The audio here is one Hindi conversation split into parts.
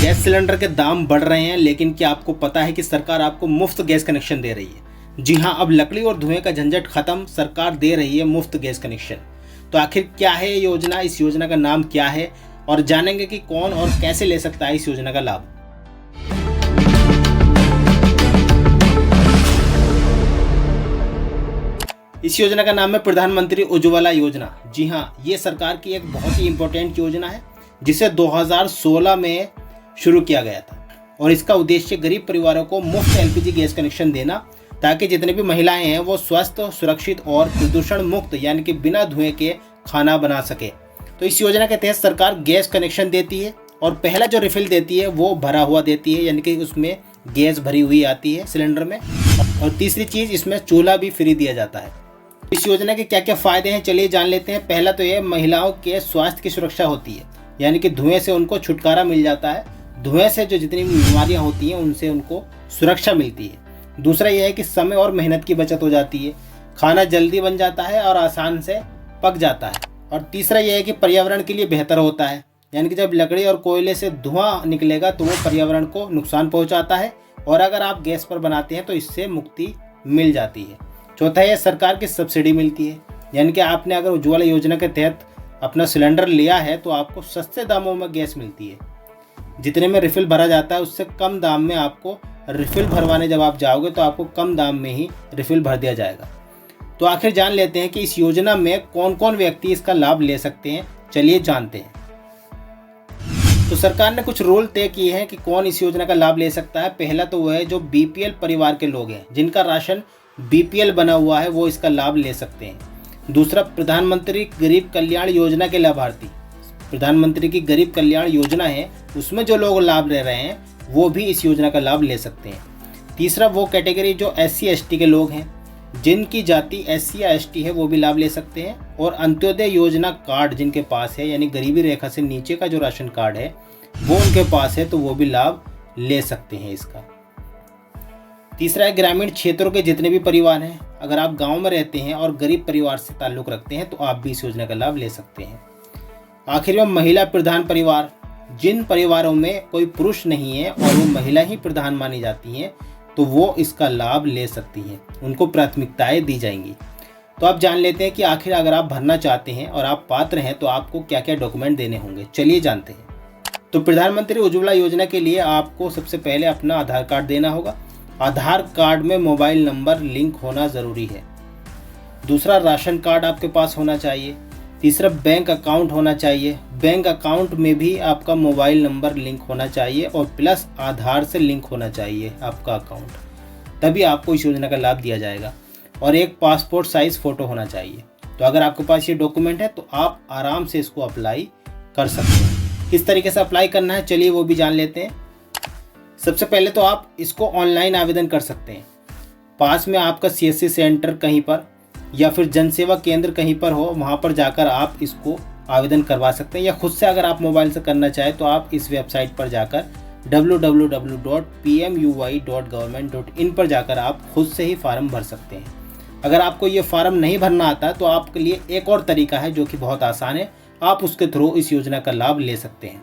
गैस सिलेंडर के दाम बढ़ रहे हैं, लेकिन क्या आपको पता है कि सरकार आपको मुफ्त गैस कनेक्शन दे रही है। जी हां, अब लकड़ी और धुएं का झंझट खत्म, सरकार दे रही है मुफ्त गैस कनेक्शन। तो आखिर क्या है ये योजना, इस योजना का नाम क्या है, और जानेंगे कि कौन और कैसे ले सकता है इस योजना का लाभ। इस योजना का नाम है प्रधानमंत्री उज्ज्वला योजना। जी हां, ये सरकार की एक बहुत ही इंपॉर्टेंट योजना है जिसे 2016 में शुरू किया गया था, और इसका उद्देश्य गरीब परिवारों को मुफ्त एलपीजी गैस कनेक्शन देना, ताकि जितनी भी महिलाएं हैं वो स्वस्थ, सुरक्षित और प्रदूषण मुक्त यानी कि बिना धुएं के खाना बना सके। तो इस योजना के तहत सरकार गैस कनेक्शन देती है, और पहला जो रिफिल देती है वो भरा हुआ देती है, यानी कि उसमें गैस भरी हुई आती है सिलेंडर में। और तीसरी चीज़, इसमें चूल्हा भी फ्री दिया जाता है। इस योजना के क्या क्या फ़ायदे हैं, चलिए जान लेते हैं। पहला तो ये महिलाओं के स्वास्थ्य की सुरक्षा होती है, यानी कि धुएं से उनको छुटकारा मिल जाता है। धुएं से जो जितनी बीमारियां होती हैं उनसे उनको सुरक्षा मिलती है। दूसरा यह है कि समय और मेहनत की बचत हो जाती है, खाना जल्दी बन जाता है और आसान से पक जाता है। और तीसरा यह है कि पर्यावरण के लिए बेहतर होता है, यानी कि जब लकड़ी और कोयले से धुआं निकलेगा तो वो पर्यावरण को नुकसान पहुंचाता है, और अगर आप गैस पर बनाते हैं तो इससे मुक्ति मिल जाती है। चौथा है सरकार की सब्सिडी मिलती है, यानी कि आपने अगर उज्ज्वला योजना के तहत अपना सिलेंडर लिया है तो आपको सस्ते दामों में गैस मिलती है। जितने में रिफिल भरा जाता है उससे कम दाम में आपको रिफिल भरवाने जब आप जाओगे तो आपको कम दाम में ही रिफिल भर दिया जाएगा। तो आखिर जान लेते हैं कि इस योजना में कौन कौन व्यक्ति इसका लाभ ले सकते हैं, चलिए जानते हैं। तो सरकार ने कुछ रूल तय किए हैं कि कौन इस योजना का लाभ ले सकता है। पहला तो वह है जो बीपीएल परिवार के लोग हैं, जिनका राशन बीपीएल बना हुआ है, वो इसका लाभ ले सकते हैं। दूसरा, प्रधानमंत्री गरीब कल्याण योजना के लाभार्थी। प्रधानमंत्री की गरीब कल्याण योजना है, उसमें जो लोग लाभ ले रहे हैं वो भी इस योजना का लाभ ले सकते हैं। तीसरा, वो कैटेगरी जो SC/ST के लोग हैं, जिनकी जाति SC या ST है, वो भी लाभ ले सकते हैं। और अंत्योदय योजना कार्ड जिनके पास है, यानी गरीबी रेखा से नीचे का जो राशन कार्ड है वो उनके पास है, तो वो भी लाभ ले सकते हैं इसका। तीसरा है ग्रामीण क्षेत्रों के जितने भी परिवार हैं, अगर आप गांव में रहते हैं और गरीब परिवार से ताल्लुक़ रखते हैं तो आप भी इस योजना का लाभ ले सकते हैं। आखिर में महिला प्रधान परिवार, जिन परिवारों में कोई पुरुष नहीं है और वो महिला ही प्रधान मानी जाती हैं, तो वो इसका लाभ ले सकती हैं, उनको प्राथमिकताएं दी जाएंगी। तो आप जान लेते हैं कि आखिर अगर आप भरना चाहते हैं और आप पात्र हैं तो आपको क्या क्या डॉक्यूमेंट देने होंगे, चलिए जानते हैं। तो प्रधानमंत्री उज्ज्वला योजना के लिए आपको सबसे पहले अपना आधार कार्ड देना होगा। आधार कार्ड में मोबाइल नंबर लिंक होना ज़रूरी है। दूसरा, राशन कार्ड आपके पास होना चाहिए। तीसरा, बैंक अकाउंट होना चाहिए। बैंक अकाउंट में भी आपका मोबाइल नंबर लिंक होना चाहिए, और प्लस आधार से लिंक होना चाहिए आपका अकाउंट, तभी आपको इस योजना का लाभ दिया जाएगा। और एक पासपोर्ट साइज़ फ़ोटो होना चाहिए। तो अगर आपके पास ये डॉक्यूमेंट है तो आप आराम से इसको अप्लाई कर सकते हैं। किस तरीके से अप्लाई करना है, चलिए वो भी जान लेते हैं। सबसे पहले तो आप इसको ऑनलाइन आवेदन कर सकते हैं। पास में आपका CSC सेंटर कहीं पर या फिर जनसेवा केंद्र कहीं पर हो, वहाँ पर जाकर आप इसको आवेदन करवा सकते हैं, या खुद से अगर आप मोबाइल से करना चाहें तो आप इस वेबसाइट पर जाकर www.pmui.government.in पर जाकर आप खुद से ही फार्म भर सकते हैं। अगर आपको ये फार्म नहीं भरना आता तो आपके लिए एक और तरीका है जो कि बहुत आसान है, आप उसके थ्रू इस योजना का लाभ ले सकते हैं।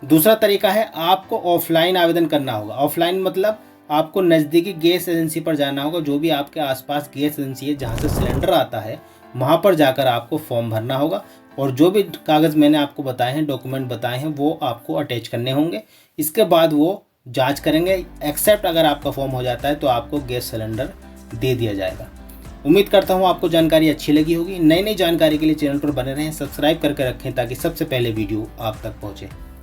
दूसरा तरीका है, आपको ऑफलाइन आवेदन करना होगा। ऑफलाइन मतलब आपको नज़दीकी गैस एजेंसी पर जाना होगा, जो भी आपके आसपास गैस एजेंसी है जहाँ से सिलेंडर आता है, वहाँ पर जाकर आपको फॉर्म भरना होगा, और जो भी कागज़ मैंने आपको बताए हैं, डॉक्यूमेंट बताए हैं, वो आपको अटैच करने होंगे। इसके बाद वो जांच करेंगे, एक्सेप्ट अगर आपका फॉर्म हो जाता है तो आपको गैस सिलेंडर दे दिया जाएगा। उम्मीद करता हूँ आपको जानकारी अच्छी लगी होगी। नई नई जानकारी के लिए चैनल पर बने रहें, सब्सक्राइब करके रखें ताकि सबसे पहले वीडियो आप तक पहुँचे।